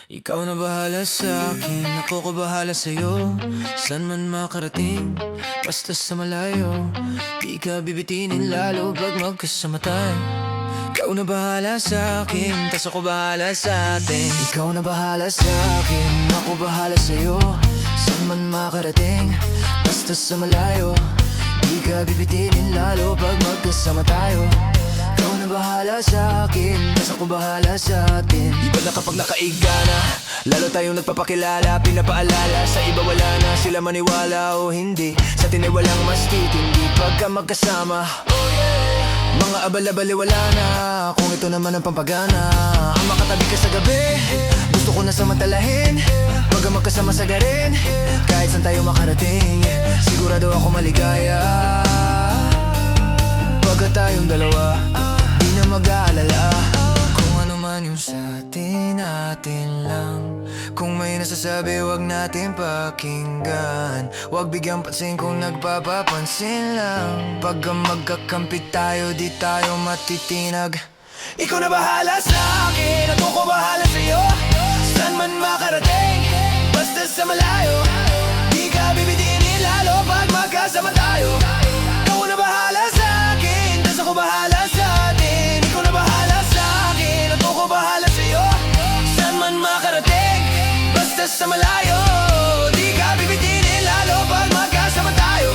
Ikaw na bahala sa akin, ako ko bahala sa'yo. San man makarating, basta sa malayo. Di ka bibitinin lalo pag magkasama tayo. Ikaw na bahala sa akin, tas ako bahala sa atin. Ikaw na bahala sa akin, ako bahala sa'yo. San man makarating, basta sa malayo. Di ka bibitinin lalo pag magkasama tayo. Ikaw na bahala sa akin, tas ako bahala sa atin. Iba na kapag nakaiga na, lalo tayong nagpapakilala. Pinapaalala sa iba wala na, sila maniwala o hindi. Sa atin ay walang mas titindi pagka magkasama. Mga abala-bali wala na, kung ito naman ang pampagana. Ang makatabi ka sa gabi, gusto ko na samantalahin. Pagka magkasama sa garin, kahit saan tayo makarating, sigurado ako maligaya. Pagka tayong dalawa, di na mag-aalala. Kung ano man yung sa atin, atin lang. Kung may nasasabi, wag natin pakinggan. Wag bigyang pansin kung nagpapapansin lang. Pagka magkakampi tayo, di tayo matitinag. Ikaw na bahala sa akin, at ako bahala sa'yo. Saan man makarating, basta sa malayo. Di ka bibitinin lalo pag magkasama tayo. Ikaw na bahala sa akin, tas ako bahala sa atin. Ikaw na bahala sa akin, at ako bahala sa'yo. Saan man makarating, basta sa malayo. Di ka bibitinin lalo pag magkasama tayo.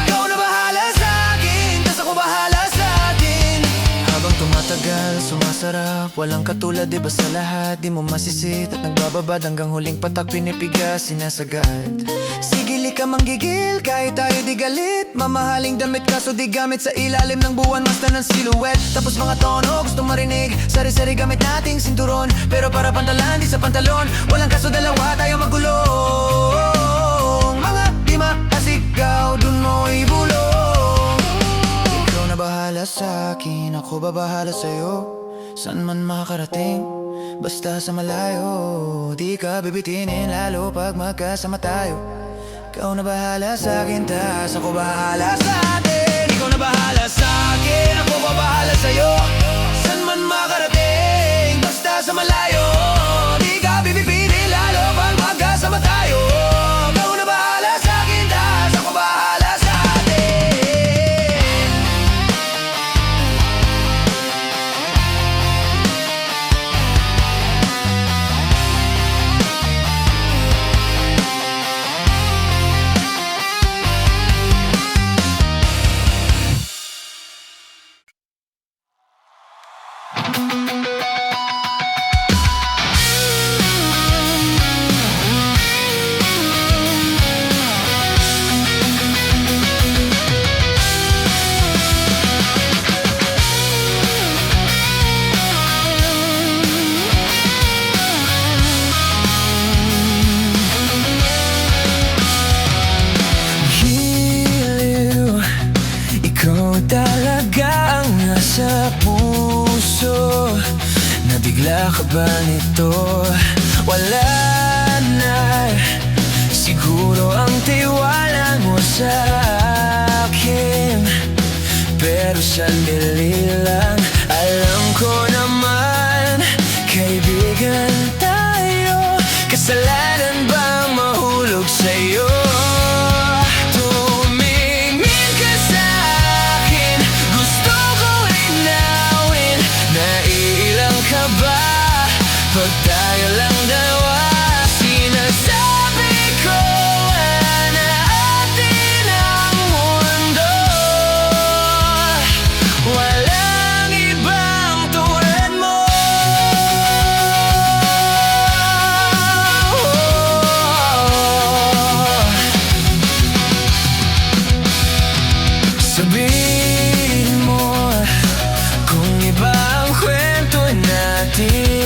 Ikaw na bahala sa akin, tas ako bahala sa atin. Habang tumatagal, sumasarap, walang katulad iba sa lahat. Di mo masisit at nagbababad hanggang huling patak pinipigas, sinasagad. Sigili ka manggigil, kahit tayo di galit. Mamahaling damit kaso di gamit sa ilalim ng buwan. Basta ng silhouette, tapos mga tono gustong marinig. Sari-sari gamit nating sinturon, pero para pantalan di sa pantalon. Walang kaso dalawa tayo magulong. Mga di maasigaw, dun mo ibulong. Ikaw na bahala sa akin, ako babahala sa'yo. San man makarating, basta sa malayo. Di ka bibitinin lalo pag magkasama tayo. Ikaw na bahala sa akin, tas ako bahala sa atin. Ikaw na bahala sa akin, ako babahala sa'yo. San man makarating, basta sa malayo. Di ka bibitinin lalo pag magkasama tayo. Ikaw na bahala sa akin, tas ako bahala sa atin. Ikaw talaga ang nasa puso. Nabigla ka ba nito? Wala na siguro ang tiwala mo sa akin, pero sandali lang. Alam ko naman, kaibigan tayo. Kasalanan bang mahulog sa'yo? Pag tayo lang dalawa, sinasabi ko na atin ang mundo. Walang ibang tulad mo. Sabihin mo kung iba ang kwento natin.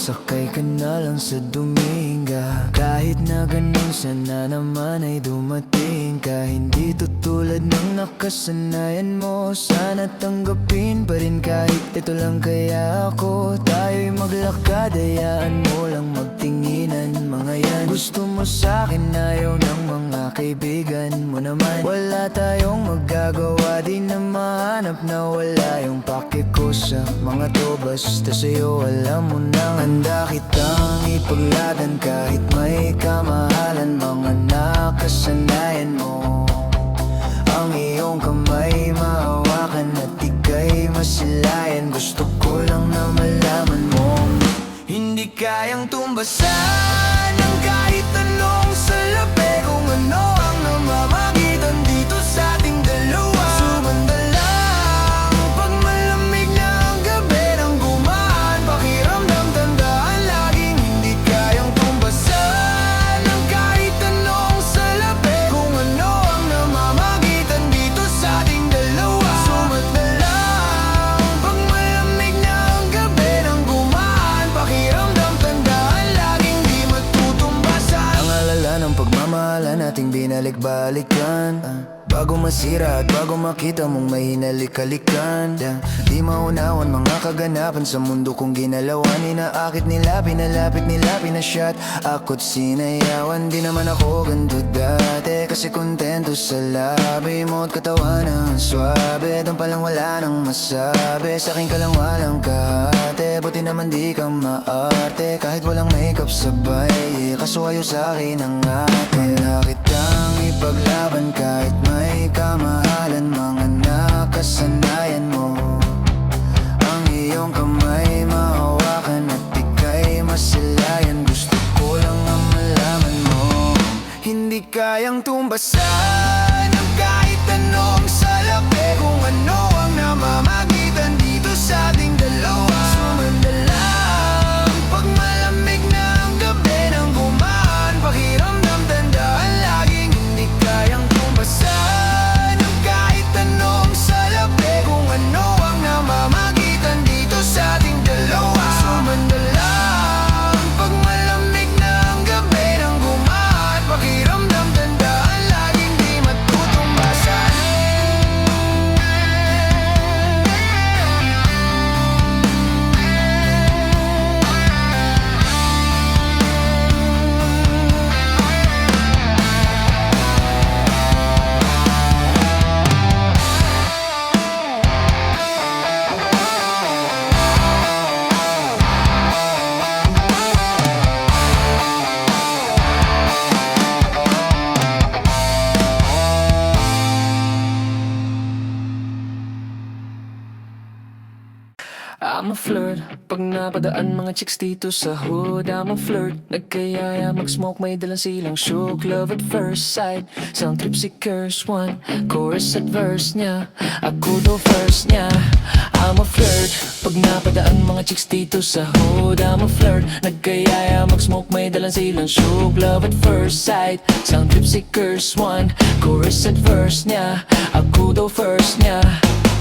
sakay ka na lang sa Dominga. Kahit na ganun sana naman ay dumating ka. Hindi tutulad ng nakasanayan mo. Sana tanggapin pa rin kahit ito lang kaya ako. Tayo'y maglakad, hayaan mo lang magtinginan. Mga yan gusto mo sa'kin, ayaw ng mga kaibigan mo naman. Wala tayong magagawa, di na mahanap na wala yung pake ko sa mga to. Basta sa'yo alam mo nang handa kitang ipagladan. Kahit may kamahalan, mga nakasanayan mo. Ang iyong kamay mahawakan at ika'y masilayan. Gusto ko lang na malaman mo hindi kayang tumbasan ng kahit anong salapi. Kung ano ang namamagitan dito sa ating dalawa. Sumanda lang pag malamig na ang gabi nang gumaan. Pakiramdam, tandaan laging hindi kayang tumbasan ng kahit anong salapi. Kung ano ang namamagitan dito sa ating dalawa. Sumanda lang pag malamig na ang gabi nang gumaan. Pakiramdam, tandaan laging di matutumbasan. Ang alala ng pagmamahalan nating binalik-balikan. Bago masira at bago makita mong may hinalik-halikan. Di maunawan mga kaganapan sa mundo kong ginalawan. Inaakit nila, pinalapit nila, pinasyat ako't sinayawan. Di naman ako ganito dati, kasi kontento sa labi mo at katawan ang swabe. Doon palang wala nang masabi, sa'kin ka lang walang kahate. Buti naman di ka maarte, kahit walang makeup sabay. Kaso ayaw sa'kin ang ate. Wala kitang ipaglaban kahit may kamahalan. Mga nakasanayan mo. Ang iyong kamay mahawakan at ika'y masilayan. Gusto ko lang ang malaman mo hindi kayang tumbasan ng kahit anong salapi. Kung ano ang namamagitan dito sa ating dalawa. Sumanda lang pag malamig na ang gabi nang gumaan. Pakiramdam, tandaan laging hindi kayang tumbasan ng kahit anong salapi. Kung ano ang namamagitan dito sa ating dalawa. Sumanda lang pag malamig na ang gabi nang gumaan. Pakiramdam, tandaan laging di matutumbasan. I'm a flirt, pag napadaan mga chicks dito sa hood. I'm a flirt, nagkayaya mag-smoke, may dalang silang shook. Love at first sight, sound trip si curse one. Chorus at verse niya, ako daw first niya. I'm a flirt, pag napadaan mga chicks dito sa hood. I'm a flirt, nagkayaya mag-smoke, may dalang silang shook. Love at first sight, sound trip si curse one. Chorus at verse niya, ako daw first niya.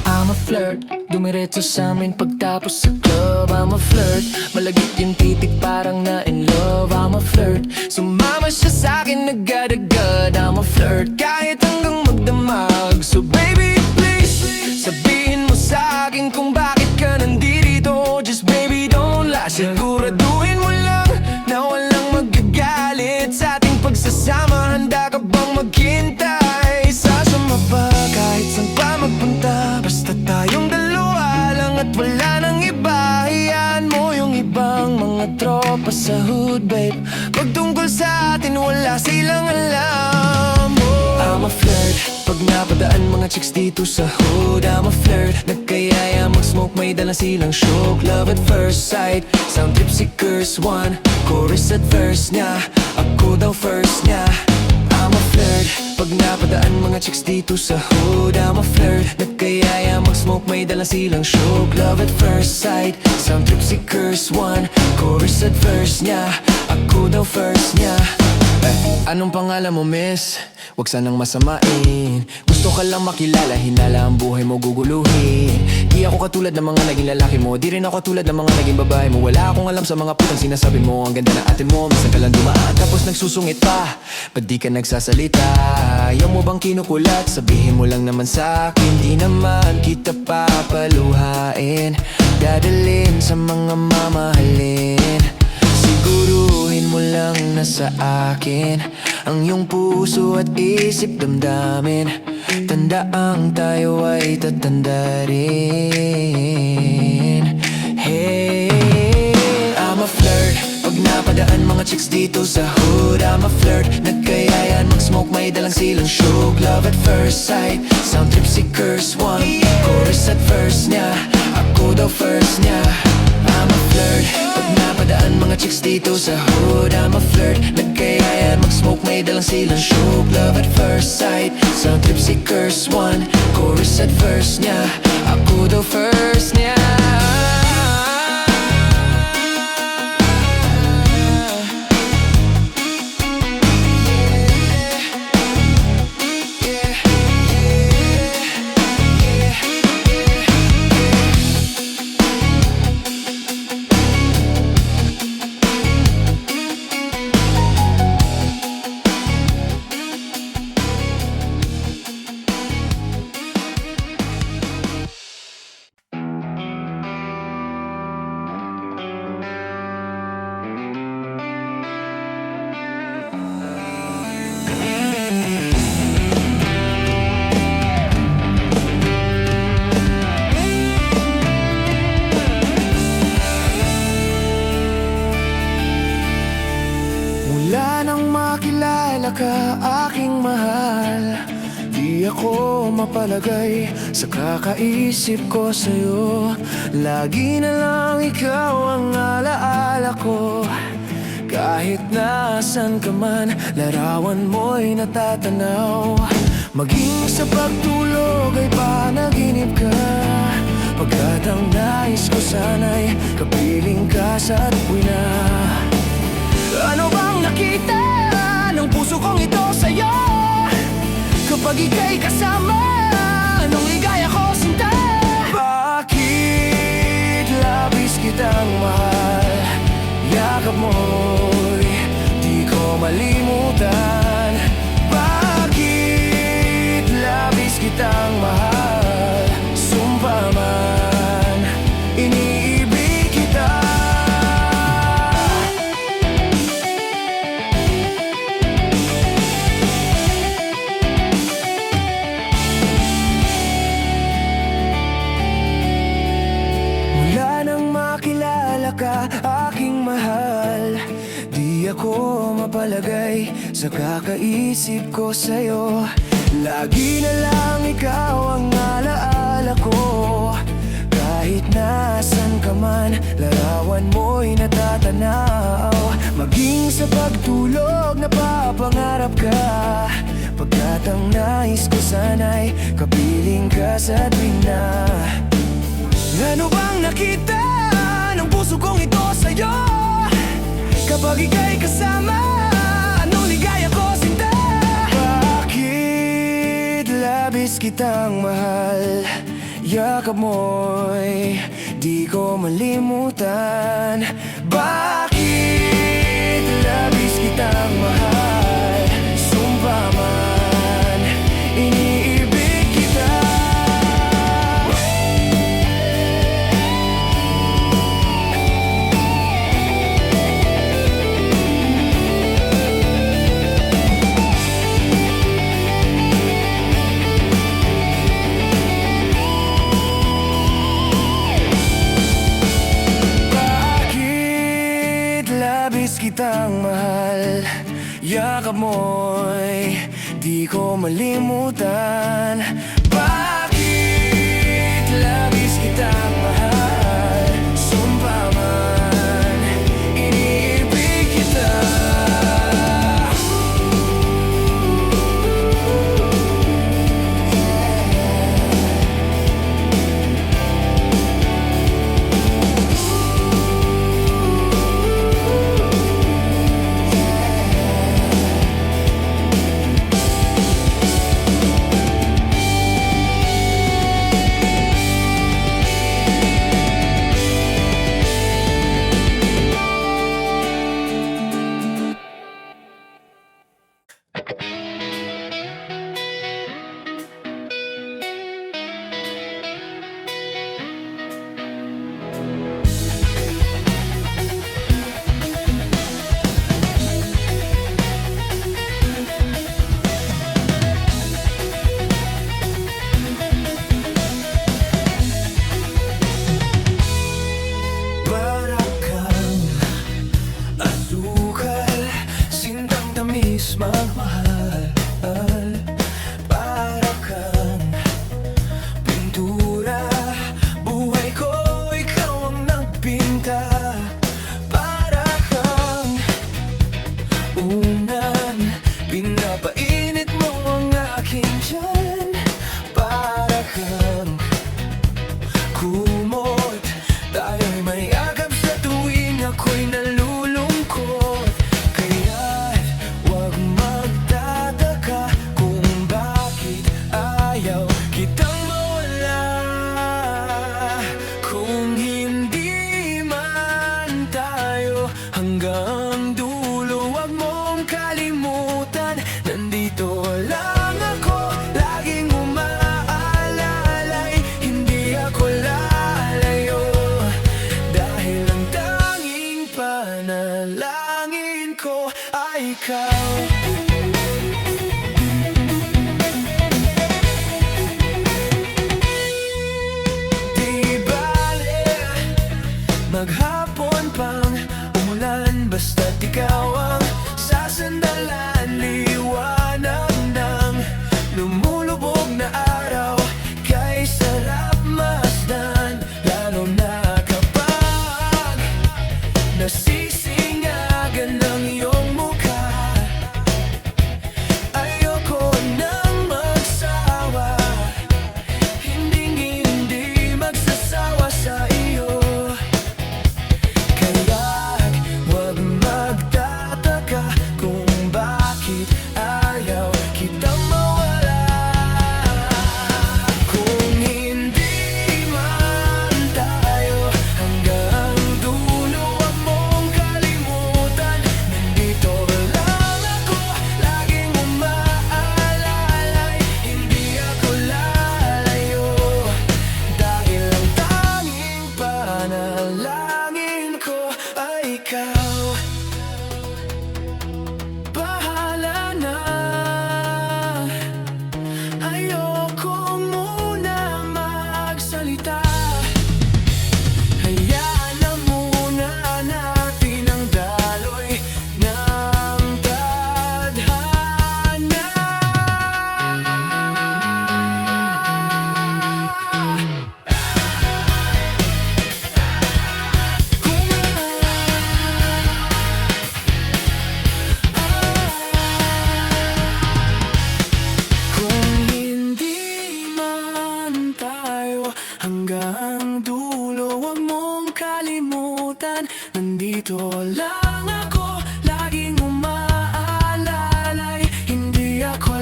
I'm a flirt, dumiretso sa amin pagtapos sa club. I'm a flirt, malagit yung titik parang na in love. I'm a flirt, sumama siya sa'kin agad-agad. I'm a flirt, kahit hanggang magdamag. So baby please, sabihin mo sa'kin kung bakit ka nandito. Just baby don't lie, siguraduhin mo lang na walang magagalit sa ating pagsasama. Handa ka bang maghintay? Sasama ba kahit saan pa magpunta? Basta tayong dalawa lang at wala nang iba. Hayaan mo yung ibang mga tropa sa hood, babe. Pag tungkol sa atin, wala silang alam. I'm a flirt, pag napadaan mga chicks dito sa hood. I'm a flirt, nagkayaya mag-smoke, may dalang silang shook. Love at first sight, sound trip si curse one. Chorus at verse niya, ako daw first niya. I'm a flirt, pag napadaan mga chicks dito sa hood. I'm a flirt, nagkayaya mag-smoke, may dalang silang shook. Love at first sight, sound trip si curse one. Chorus at verse niya, ako daw first niya. Anong pangalan mo miss? Huwag sanang masamain. Gusto Gusto ka lang makilala, hinala ang buhay mo guguluhin. Di ako katulad ng mga naging lalaki mo, di rin ako katulad ng mga naging babae mo. Wala akong alam sa mga putang sinasabi mo. Ang ganda na ate mo, minsan ka lang dumaan tapos nagsusungit pa. Ba't di ka nagsasalita? Ayaw mo bang kinukulat? Sabihin mo lang naman sa akin, di naman kita papaluhain. Dadalhin sa mga mamahalin. Siguruhin mo lang na sa akin ang iyong puso at isip damdamin. Tandaang tayo ay tatanda rin. Hey, I'm a flirt. Pag napadaan mga chicks dito sa hood, I'm a flirt. Nagkayayan mag-smoke, may dalang silang shook. Love at first sight, sound trip si curse one. Chorus at verse niya, ako daw first niya. I'm a flirt. Pag napadaan mga chicks dito sa hood, I'm a flirt. Nagkayayan mag-smoke, may dalang silang shook. Love at first sight, sound trip si curse one. Chorus at verse niya, ako daw first niya. Mula nang makilala ka, aking mahal, di ako mapalagay sa kakaisip ko sa'yo. Lagi na lang ikaw ang alaala ko. Kahit nasan ka man, larawan mo'y natatanaw. Maging sa pagtulog ay panaginip ka. Pagkat ang nais ko sana'y kapiling ka sa tuwina. Ano bang nakita ng puso kong ito sa'yo? Kapag ika'y kasama, anong ligaya ko sinta? Bakit labis kitang mahal? Yakap mo'y di ko malimutan. Bakit labis kitang mahal? Sumpa man, iniibig kita. Ka, aking mahal, di ako mapalagay sa kakaisip ko sa'yo. Lagi na lang ikaw ang alaala ko. Kahit nasan ka man, larawan mo'y natatanaw. Maging sa pagtulog, napapangarap ka. Pagkat ang nais ko sana'y kapiling ka sa tuwina. Ano bang nakita ng puso kong ito sa'yo? Kapag ika'y kasama, anong ligaya ko sinta? Bakit labis kitang mahal? Yakap mo'y di ko malimutan. Bakit labis kitang mahal? Sumpa man, iniibig kita. Kitang mahal, yakap mo'y di ko malimutan. Bakit labis kitang mahal? Sumpa man, iniibig kita.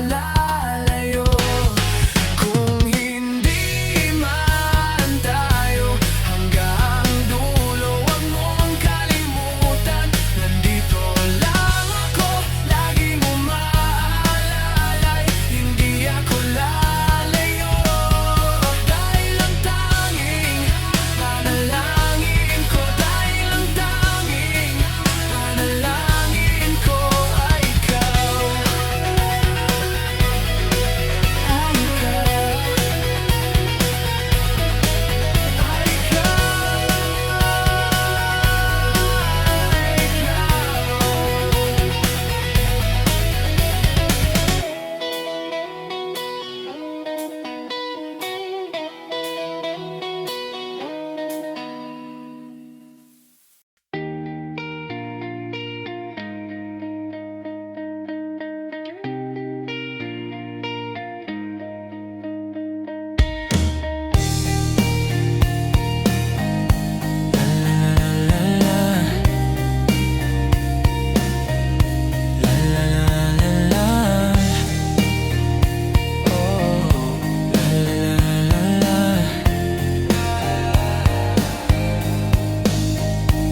lalayo. Kung hindi man tayo hanggang dulo, huwag mong kalimutan, nandito lang ako, lagi mo maalala. Hindi ako lalayo, dahil ang tanging panalangin ko, dahil ang tanging panalangin ko ay ikaw. Ay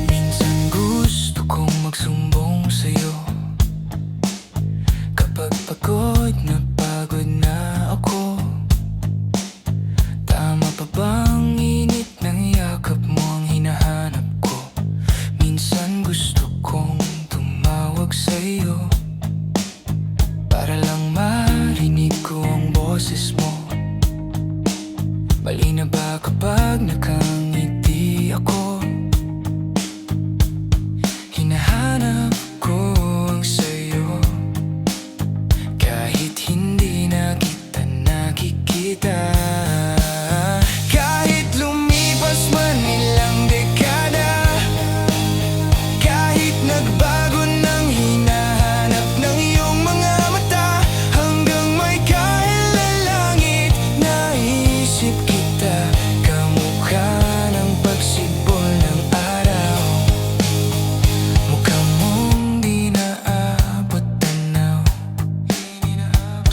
minsan gusto kong magsumbong sa'yo kapag pagod na ako. Tama pa bang init ng yakap mo ang hinahanap ko? Minsan gusto kong tumawag sa'yo para lang marinig ko ang boses mo. Mali na ba kapag nakangiti ako? Hinahanap ko ang sayo kahit hindi na kita nakikita. Kahit lumipas man ilang dekada, kahit nagbago ng hinahanap ng iyong mga mata, hanggang may kahilalangit naisip kita. Kamukha ng pagsibol ng araw, mukha mong di naabot tanaw.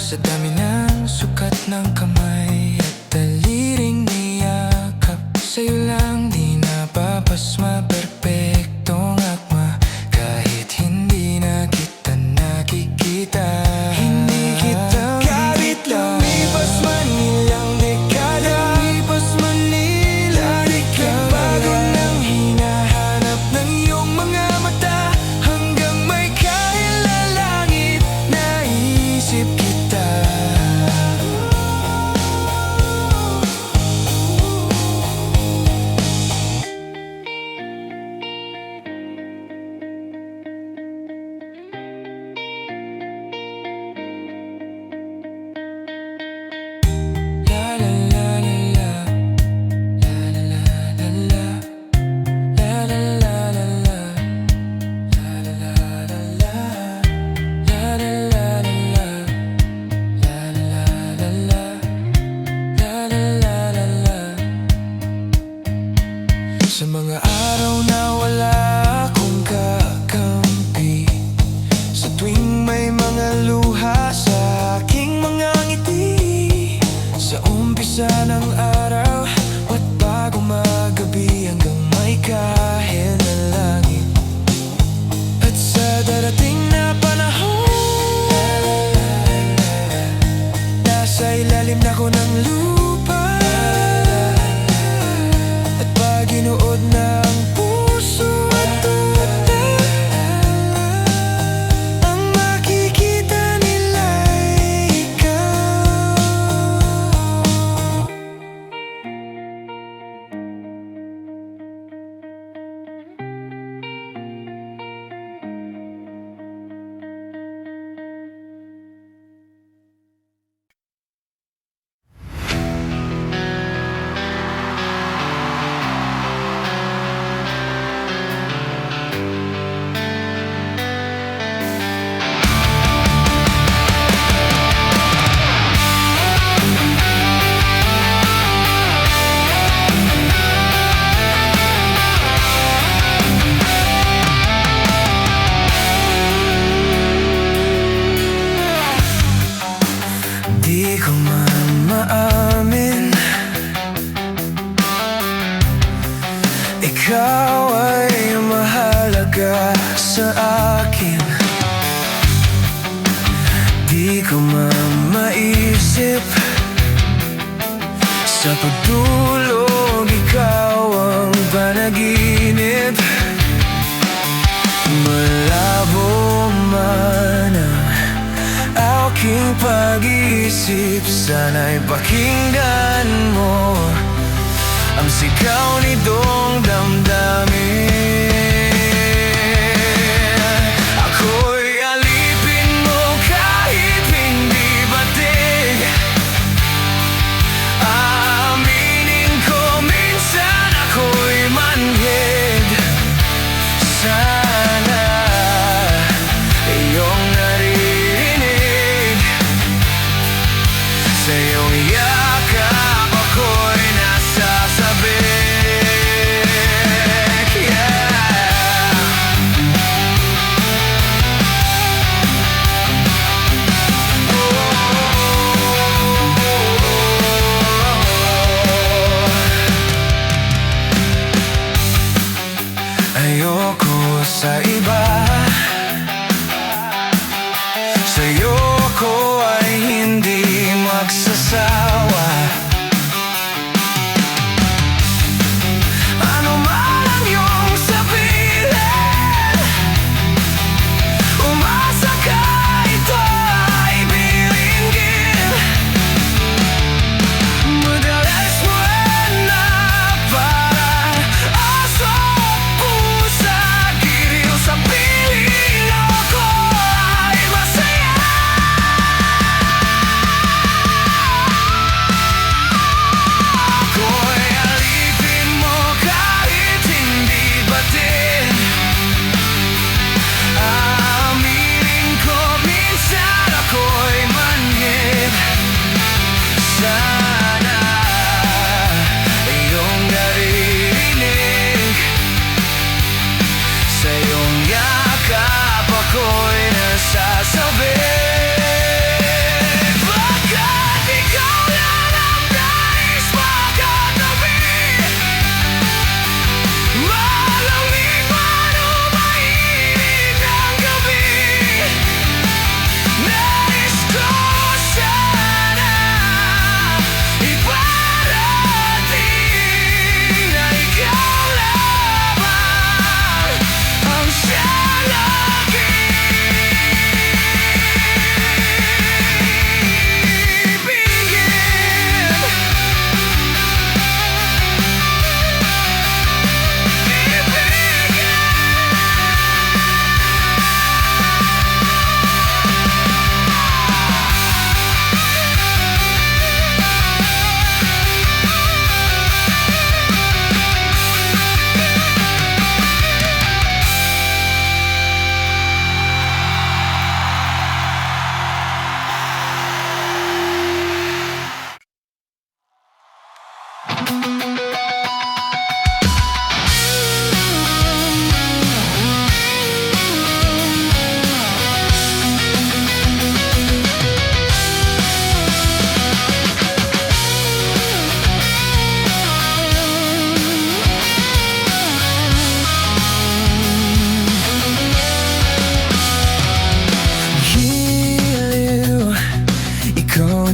Sa dami ng sukat ng kamay at daliring niyakap, sa'yo lang di napapasma, perpektong akma. Kahit hindi na kita nakikita, hindi kita kahit lumipas man ilang dekada, lumipas man ilang dekada, bago ng hinahanap ng iyong mga mata, hanggang may kahilalangit naisip kita. La la la la la, la la la la la, la la la la la, la la la la la, la la la la la, la la la la la, la la la la la. Sa mga araw na wala akong kakampi, sa tuwing may mga luha sa aking mga ngiti, sa umpisa ng araw at bago magabi, hanggang may kahit na langit, at sa darating na panahon, nasa ilalim na ko ng lupa, at pag inuod na ang puso at utak, ang makikita nila ay ikaw. Di ko man maamin, ikaw ay mahalaga sa akin. Di ko man maisip, sa pagtulog ikaw ang panaginip. Malabo man ang aking pag-iisip, sana'y pakinggan mo ang sigaw nitong damdamin. Ako'y alipin mo kahit hindi batig. Aaminin ko minsan ako'y manhid. Sana iyong naririnig, sa iyong yakap ako'y nasasabik. Ayoko sa iba, sa'yo ko ay hindi magsasawa. Ano man ang iyong sabihin, umasa ka ito ay bilinggin. Madalas mo na parang aso pusa, giliw sa piling ako ay masaya. Ako'y alipin mo kahit hindi batin. Aaminin ko minsan ako'y manhid. Sana iyong naririnig, sa iyong yakap ako'y nasasabik. Bakit ikaw lang ang nais makatabi? Malamig man o mainit ang gabi, nais ko sana iparating na ikaw lamang ang siyang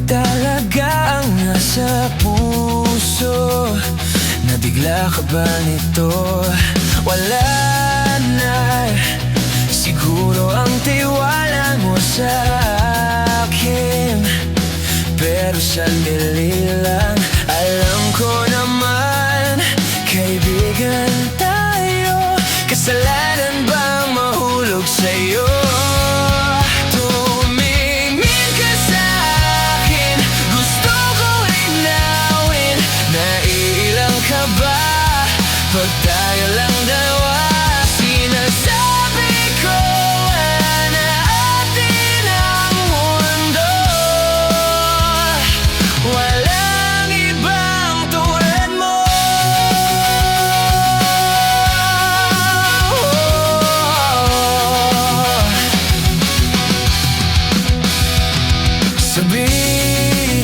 talaga ang nasa puso. Nabigla ka ba nito? Wala na siguro ang tiwala mo sa akin, pero sandali lang. Alam ko naman kaibigan tayo, kasalanan bang mahulog sa'yo? Pag tayo lang dalawa, sinasabi ko na atin ang mundo. Walang ibang tulad mo. Sabihin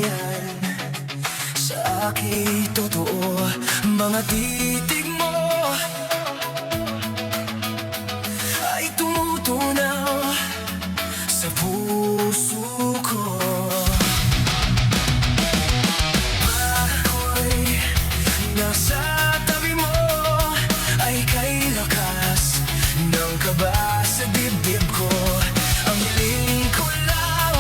yan sa aking totoo. Mga titig mo ay tumutunaw sa puso ko. Ako'y nasa tabi mo, ay kay lakas ng kaba sa dibdib ko. Ang hiling ko lang,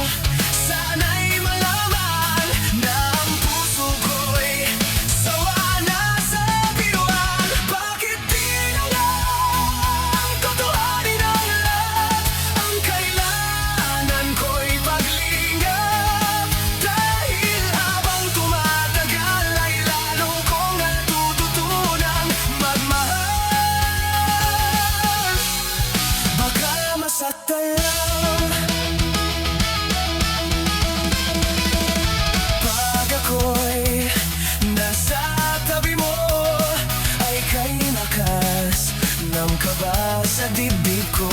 sana'y malaman na ang puso ko'y sawa na sa biruan. Bakit di na lang totohanin ang lahat? Ang kailangan ko'y paglingap, dahil habang tumatagal ay lalo kong natututunang magmahal. Baka masaktan lang pag ako'y nasa tabi mo, ay kay lakas ng kaba sa dibdib ko.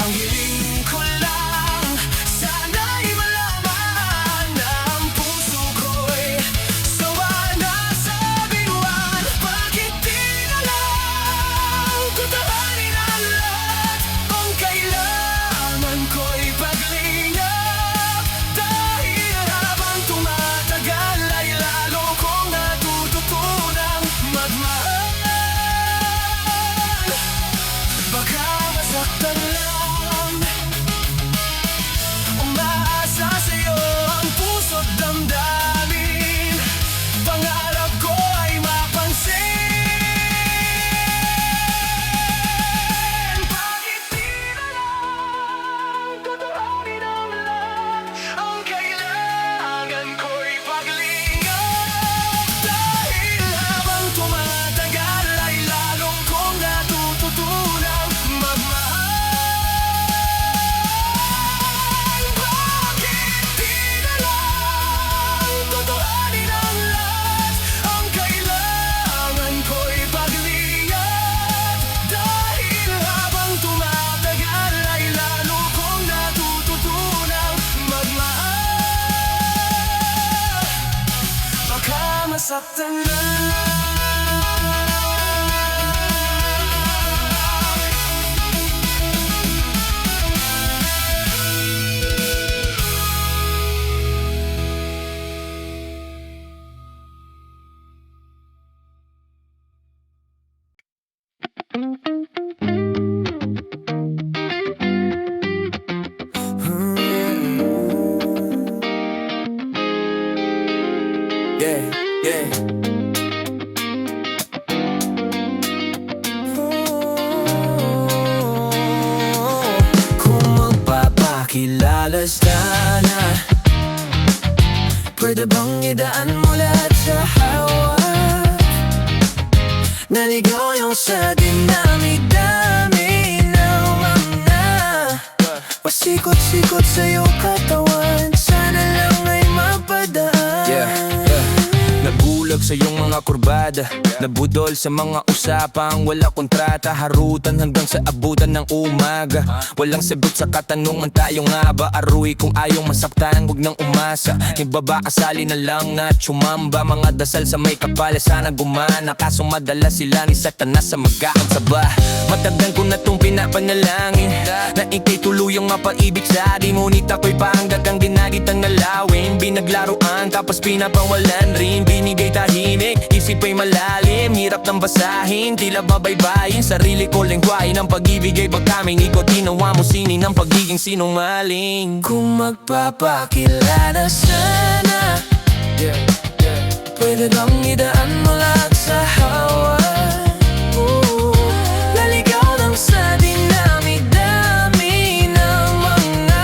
Ang hiling ko lang, sana'y malaman na ang puso ko'y sawa na sa biruan. Bakit di na lang totohanin ang lahat? Ang kailangan ko'y paglingap, dahil habang tumatagal ay lalo kong natututunang magmahal. Baka masaktan lang, umaasa sa'yo ang puso't damdamin. Pangarap ko ay mapansin. Bakit di na lang totohanin ang lahat? Ang kailangan ko'y paglingap, dahil habang tumatagal ay lalo kong natututunang magmahal. Bakit di na lang totohanin ang lahat? Ang kailangan ko'y paglingap, dahil habang tumatagal ay lalo kong natututunang magmahal. Baka masaktan lang. Yeah, yeah. Kung magpapakilala sana, pwede bang idaan mo lahat sa hawak? Naligaw yung sa dinami-dami ng mga pasikot-sikot sa iyong katawan. Sana lang ay mapadaan. Nabulag sa iyong mga kurbada, nabudol sa mga usapang wala kontrata. Harutan hanggang sa abutan ng umaga, walang sagot sa katanungan, tayo nga ba aruy? Kung ayaw masaktan, huwag nang umasa. Ibaba kasali na lang na tsumamba. Mga dasal sa may kapala, sana gumana. Kaso madala sila ni Satanas sa magkakasaba. Matagal ko na itong pinapanalangin na ikay tuluyang mapaibig sa akin. Ngunit ako'y pahanggagang ginagitang nalawin. Binaglaruan tapos pinapawalan rin. Binigay tahimik, isip ay malalim. Hirap nang basahin, tila babaybayin. Sarili ko lengguwahe ng pag-ibig ay pagkaming ikot. Tinawa mo sinin ng pagiging sinungaling. Kung magpapakilala sana, pwede bang idaan mo lahat sa hawak? Naligaw lang sa dinami-dami ng mga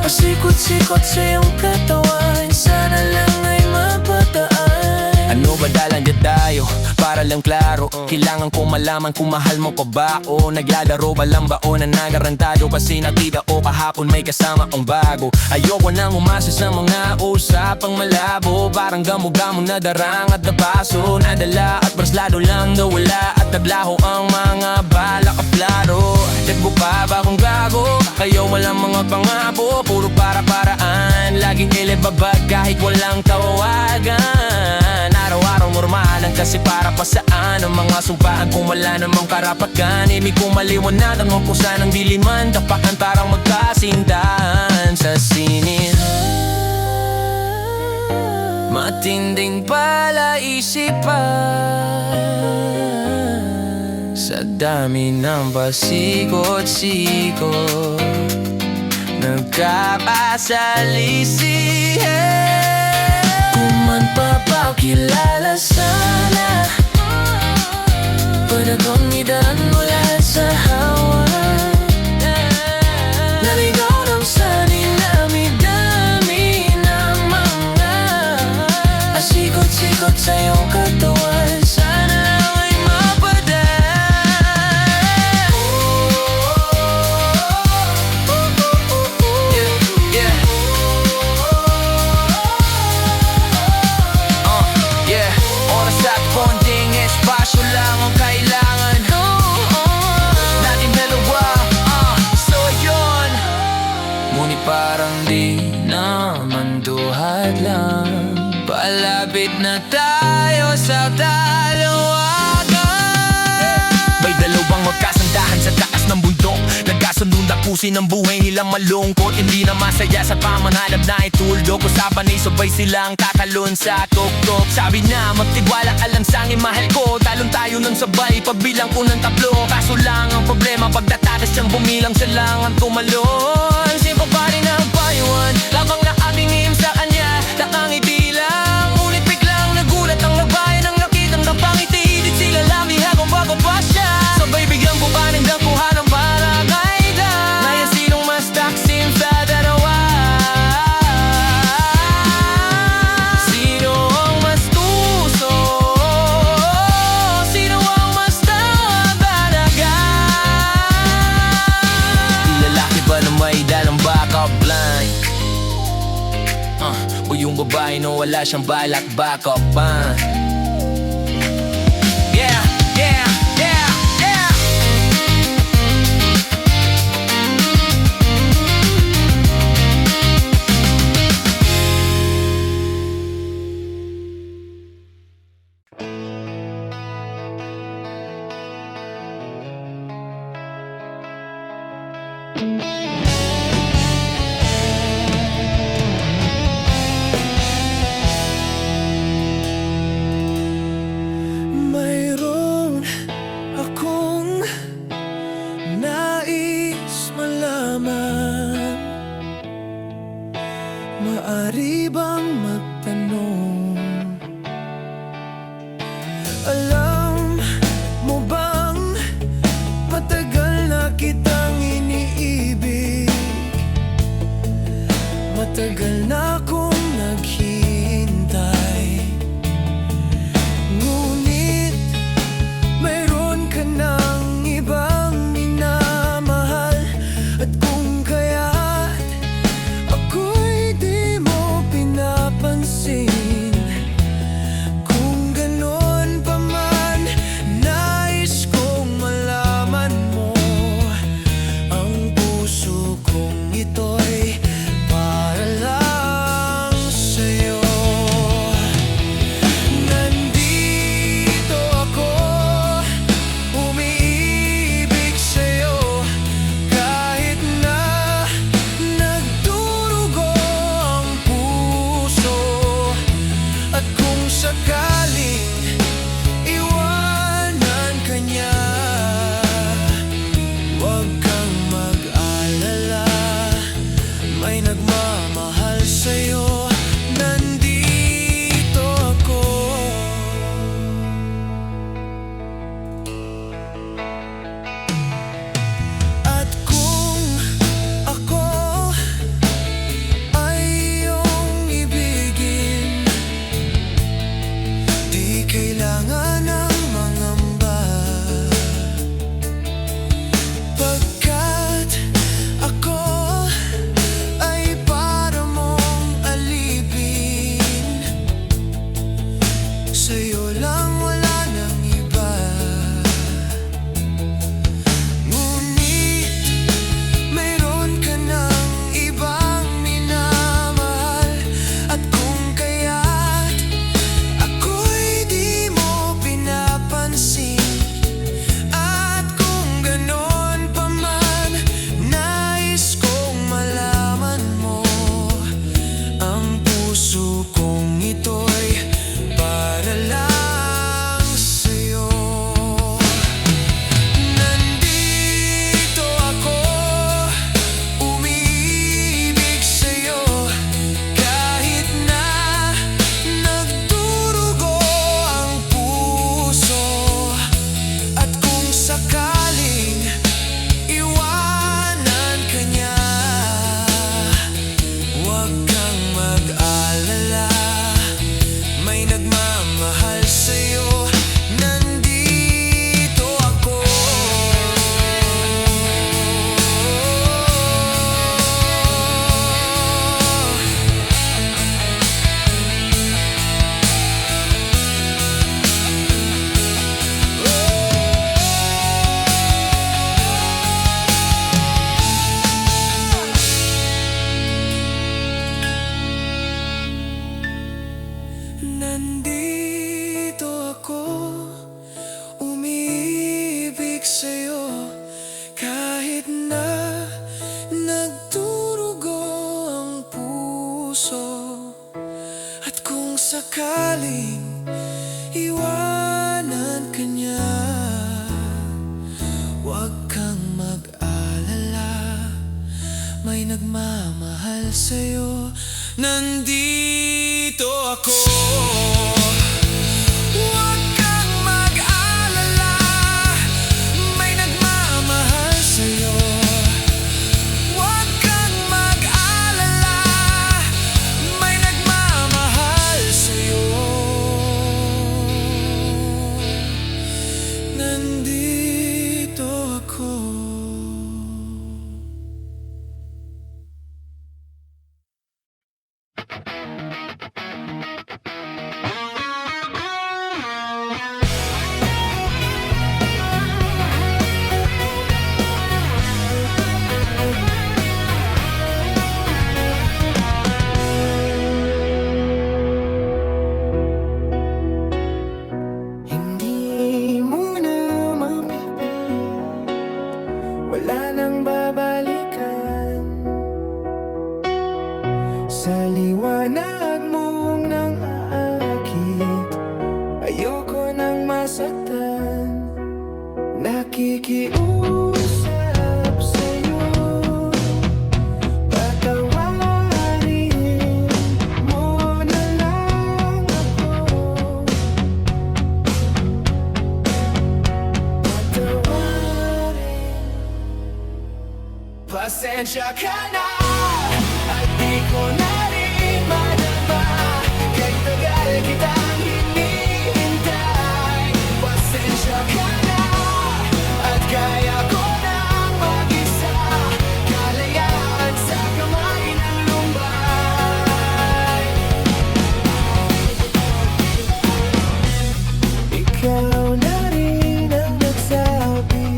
pasikot-sikot sa iyong katawan. Sana lang ay mapataan. Ano ba dalang dyan tayo? Para walang klaro. Kailangan ko malaman kung mahal mo pa ba o naglalaro ba lang ba o nanagarantado kasi nakita o kahapon may kasama ang bago. Ayoko nang umasa sa mga usapang malabo, parang gamo-gamo na darang at napaso, nadala at braslado lang daw wala at naglaho ang mga balak at plaro. Dagbo pa ba kung gago? Kayo walang mga pangako, puro para-paraan, laging ilibabag kahit walang tawagan. Araw-araw normalan kasi para pa saan ang mga sumpaan kung wala namang karapatan. Ibig kong maliwanagan mo kung saan ang diliman, tapakan parang magkasintahan sa sinin. Matinding palaisipan sa dami ng pasikot-sikot, nagkakasalisihan. Kung man papakilala sana, pwede kong idaan mo lahat sa hawa. Naligaw ng sanay na dami ng mga asikot-sikot sa iyong katawan. Sana lang ay mapadaan. Yeah. Oras at konting espasyo lang ang kailangan natin dalawa. So yun, ngunit parang di naman duhat lang, palapit na tayo sa dalawagan. May dalawang magkasandahan sa taas ng bundok, nagkasunod na pusin ang buhay nilang malungkot. Hindi na masaya sa pamanhalap na ituldok, usapan ay sabay silang kakalon sa tuktok. Sabi na magtiwala ka lang sa akin mahal ko, talon tayo ng sabay pagbilang ko ng tatlo. Kaso lang ang problema pagdatakas siyang bumilang siya lang ang tumalon. Simple pa rin ang payuan, labang na atingin sa kanya, nakangiti lang. Ngunit biglang nagulat ang nagbayan ng nakitang napangiti. Di sila lamihan kung bago pa siya, sabay biglang bubaning dangkuhan ng paragayda. Ngayon sinong mas taksim sa dalawa? Sino ang mas tuso? Sino ang mas tabalaga? Di lalaki ba na may dalang backup line? O yung babae na wala siyang balak backup pa? Yeah. Nandito ako, umiibig sa'yo, kahit na nagdurugo ang puso. At kung sakaling iwanan ka niya, huwag kang mag-alala, may nagmamahal sa'yo. Nandito ako, huwag kang mag-alala, may nagmamahal sa'yo. Huwag kang mag-alala, may nagmamahal sa'yo. Nandito ako. Hindi mo na mapipilit, wala nang babalikan. Sa liwanag mong nang aakit, ayoko nang masaktan. Nakikiusap sa'yo, patawarin mo na lang ako. Patawarin. Pasensya ka na, at di ko na rin madama, kahit tagal kitang hinihintay. Pasensya ka na, at kaya ko nang mag-isa, kalayaan sa kamay ng lumbay. Ikaw na rin ang nagsabi,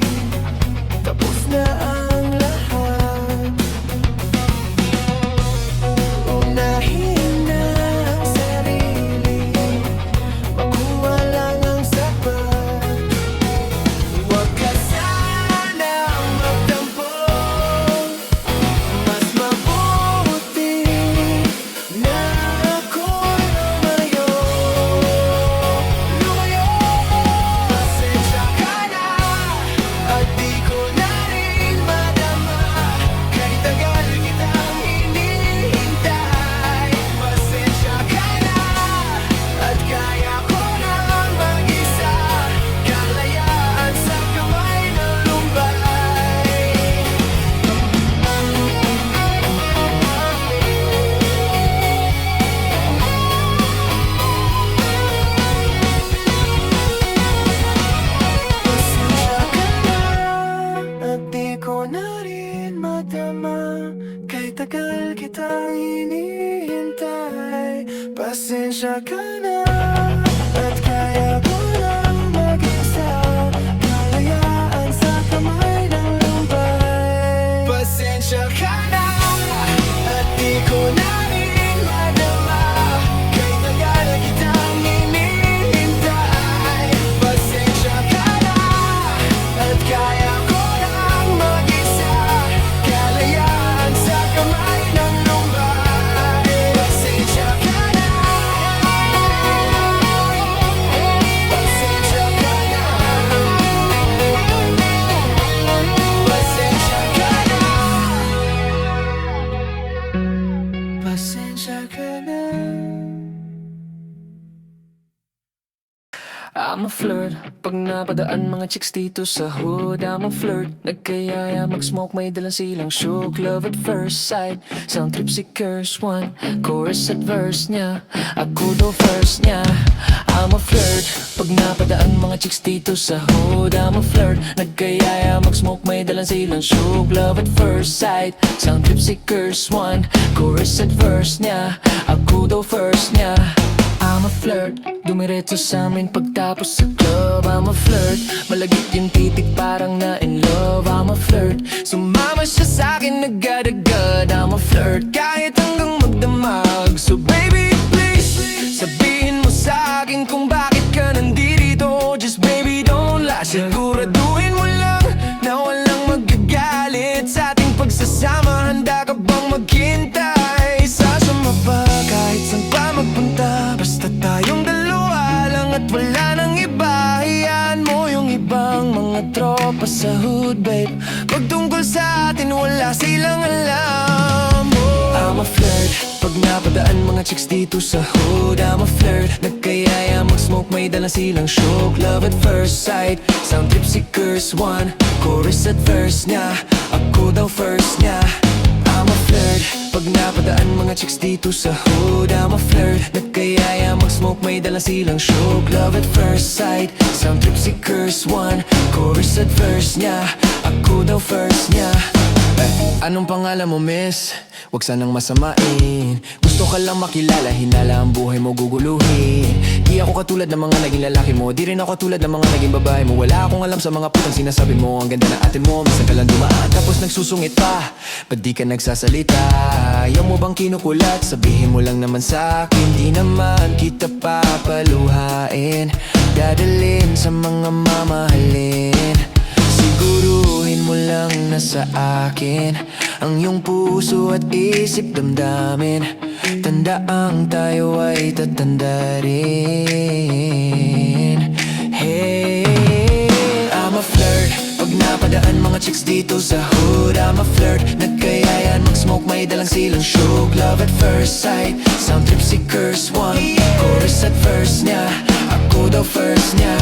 tapos na ang lahat. Unahin na ang sarili, makuha lang ang sapat. Huwag ka sanang magtampo, mas mabuti na ako lumayo. Lumayo. Pasensya ka na, at di ko na rin madama, kahit tagal kitang hinihintay. Pasensya ka na, at kaya ko nang mag-isa, kalayaan sa kamay ng lumbay. Pasensya ka na, at di ko na rin madama, kahit tagal kitang hinihintay. Pasensya ka na, at kaya ko lang mag-isa, kalayaan sa kamay ng lumbay. Pasensya ka na, at di ko na rin madama, kahit tagal kitang hinihintay. Pasensya ka na, at kaya ko lang mag-isa, kalayaan sa kamay ng lumbay. Pasensya ka na, pasensya ka na, pasensya ka na, pasensya ka na. I'm a flirt, pag napadaan mga chicks dito sa hood. I'm a flirt, nagkayaya mag-smoke, may dalang silang shook. Love at first sight, sound trip si Curse One, chorus at verse niya, ako daw first niya. I'm a flirt, pag napadaan mga chicks dito sa hood. I'm a flirt, nagkayaya mag-smoke, may dalang silang shook. Love at first sight, sound trip si Curse One, chorus at verse niya, ako daw first niya. I'm a flirt, dumiretso sa amin pagtapos sa club. I'm a flirt, malagit yung titik parang na in love. I'm a flirt, sumama siya sa'kin agad-agad. I'm a flirt, kahit hanggang magdamag. So baby please, sabihin mo sa wala silang alam. I'm a flirt, pag napadaan mga chicks dito sa hood. I'm a flirt, nagkayaya mag-smoke, may dala silang shock. Love at first sight, sound trip si curse one. Chorus at verse niya, ako daw first niya. I'm a flirt, pag napadaan mga chicks dito sa hood. I'm a flirt, nagkayaya mag-smoke, may dala silang shock. Love at first sight, sound trip si curse one. Chorus at verse niya, ako daw first niya. Anong pangalan mo, miss? Huwag sanang masamain. Gusto ka lang makilala, hinala ang buhay mo guguluhin. Di ako katulad ng mga naging lalaki mo, di rin ako katulad ng mga naging babae mo. Wala akong alam sa mga putang sinasabi mo. Ang ganda ng ate mo, minsan ka lang dumaan tapos nagsusungit pa. Ba't di ka nagsasalita? Ayaw mo bang kinukulat? Sabihin mo lang naman sa'kin, di naman kita papaluhain. Dadalhin sa mga mamahalin. Siguruhin mo lang na sa akin ang iyong puso at isip damdamin. Tandaang tayo ay tatanda rin. Hey, I'm a flirt, pag napadaan mga chicks dito sa hood. I'm a flirt, nagkayayan mag-smoke, may dalang silang shook. Love at first sight, sound trip si curse one. Chorus at verse niya, ako daw first niya.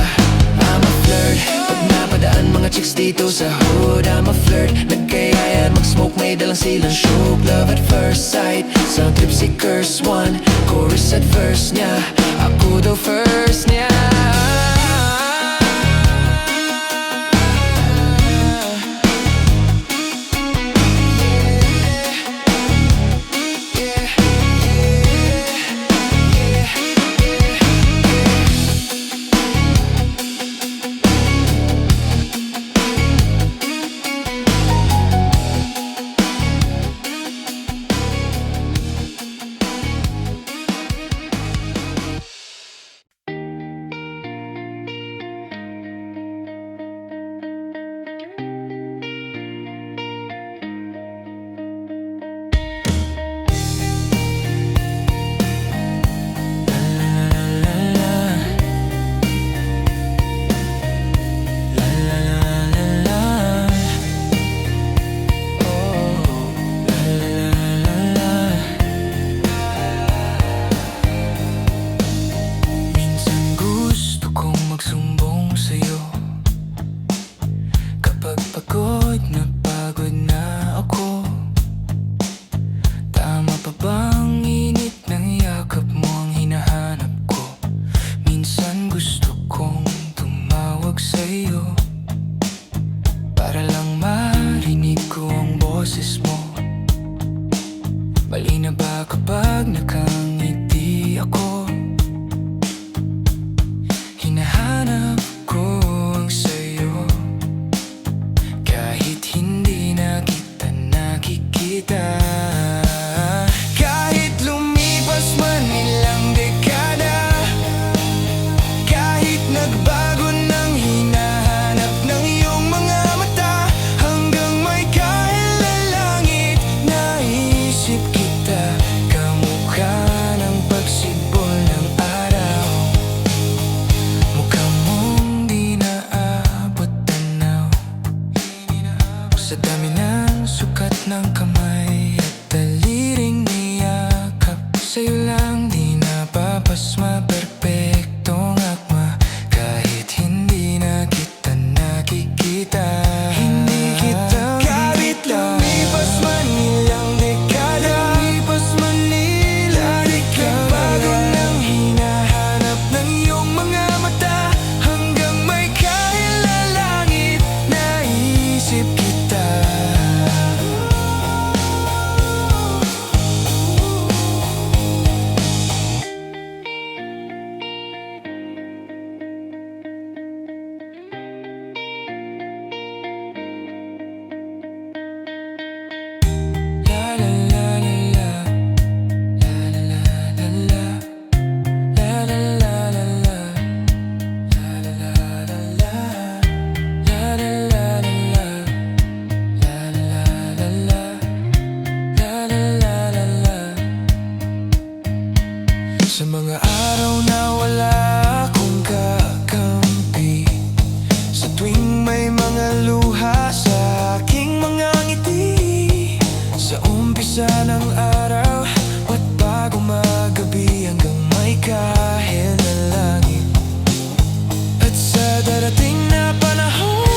I'm a flirt, pag napadaan mga chicks dito sa hood. I'm a flirt, nagkayaya mag-smoke, may dalang silang shook. Love at first sight, sound trip si curse one. Chorus at verse niya, ako daw first niya. Para lang marinig ko ang boses mo. Mali na ba kapag nakangiti ako? Hinahanap ko ang sayo, kahit hindi na kita nakikita. Kahit lumipas man ilang dekada, kahit nagbago ng hinahanap ng iyong mga mata, hanggang may kahilalangit, naisip kita. Kamukha ng pagsibol ng araw, mukha mong di naabot tanaw. Sa dami ng sukat ng kamay at daliring niyakap, sa'yo lang di napapasma, perpektong akma. Kahit hindi na kita nakikita, hindi kita kahit lumipas man ilang dekada, lumipas man ilang dekada, bago nang hinahanap ng iyong mga mata, hanggang may kahilalangit, naisip kita. La la la la la, la la la la la, la la la la la, la la la la la, la la la la la, la la la la la, la la la la la. Sa mga araw na wala akong kakampi, sa tuwing may mga luha sa aking mga ngiti, umpisa ng araw at bago magabi hanggang may kahit na langit. At sa darating na panahon,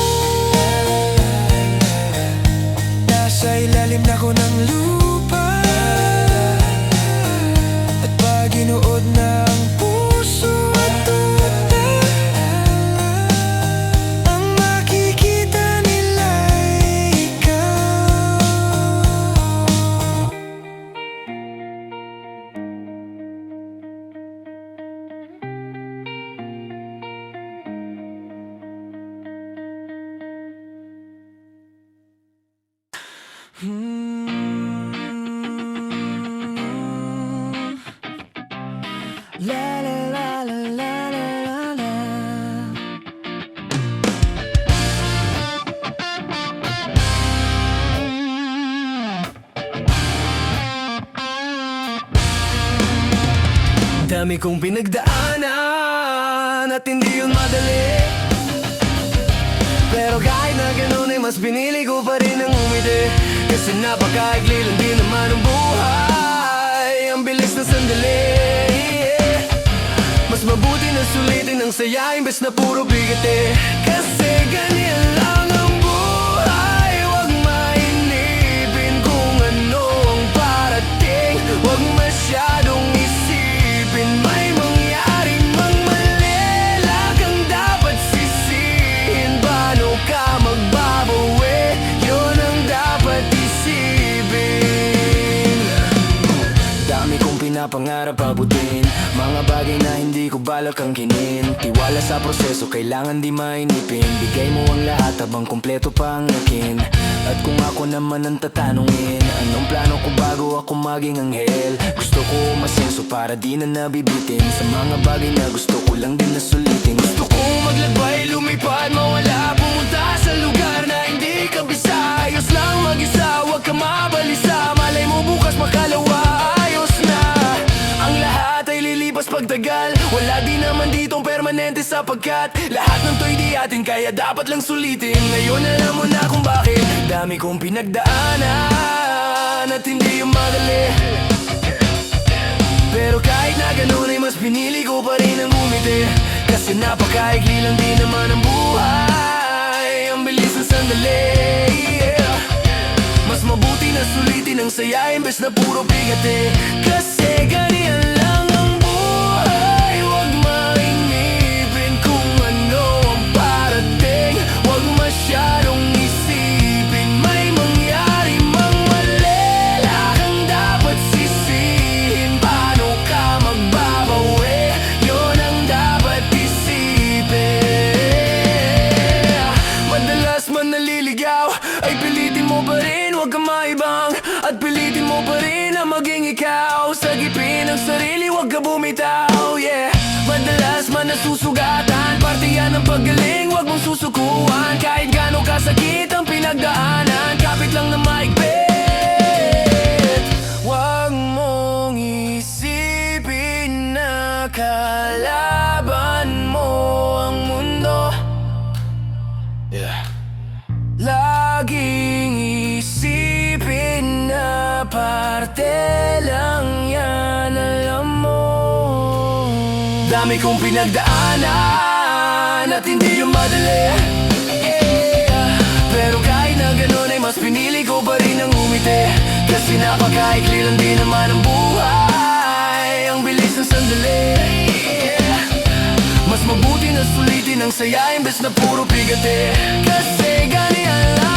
nasa ilalim na ko ng lupa. At pag inuod na ang puso at tuta, ang makikita nila ikaw. La la la la la la la. Dami kong pinagdaanan at hindi yun madali. Pero kahit na ganun ay mas pinili ko pa rin ang umiti. Kasi napakaigli lang din naman ang buhay. Ang bilis na sandali. Mas mabuti na sulitin ang saya imbes na puro bigati. Kasi ganyan lang ang buhay. Huwag mainipin kung ano ang parating. Huwag masyadong isipin may mangyari mang mali. Lagang dapat sisihin. Paano ka magbabawi? Yun ang dapat isipin. Dami kong pinapangarap abutin, mga bagay na hindi ko balak angkinin. Tiwala sa proseso, kailangan di mainipin. Bigay mo ang lahat habang kumpleto pa ang akin. At kung ako naman ang tatanungin, anong plano ko bago ako maging anghel? Gusto ko umasenso para di na nabibitin sa mga bagay na gusto ko lang din na sulitin. Gusto ko maglakbay, lumipad, mawala, pumunta sa lugar na hindi kabisa. Ayos lang mag-isa, huwag ka mabalisa. Malay mo bukas makalawa, ayos na. Ang lahat ay lilipas pagtagal. Wala din naman ditong permanente sapagkat lahat ng to'y di atin, kaya dapat lang sulitin. Ngayon alam mo na kung bakit dami kong pinagdaanan at hindi yung madali. Pero kahit na ganun ay mas pinili ko pa rin ang umiti. Kasi napakaigli lang din naman ang buhay. Ang bilis na sandali. Mas mabuti na sulitin ang saya imbes na puro bigati. Kasi ganyan lang ang buhay. Huwag mainipin kung ano ang parating. Huwag masyadong isipin may mangyari mang mali. Lagang dapat sisihin. Paano ka magbabawi? Yun ang dapat isipin. Madalas man naliligaw ay pilitin mo pa rin, huwag kang maibang. At pilitin mo pa rin na maging ikaw. Sagipin ang sarili, huwag ka bumitaw, yeah. Madalas man nasusugatan, parte yan ng paggaling, huwag mong susukuan. Kahit gano'ng kasakit ang pinagdaanan, kapit lang na maigpit. Huwag mong isipin na kalaban mo ang mundo, yeah. Laging isipin na parte lang yan, alam mo. Dami kong pinagdaanan at hindi yung madali, yeah. Pero kahit na ganun ay mas pinili ko pa rin ang umiti. Kasi napakaikli lang din naman ang buhay. Ang bilis ng sandali, yeah. Mas mabuti na sulitin ang saya imbes na puro bigati. Kasi ganyan lang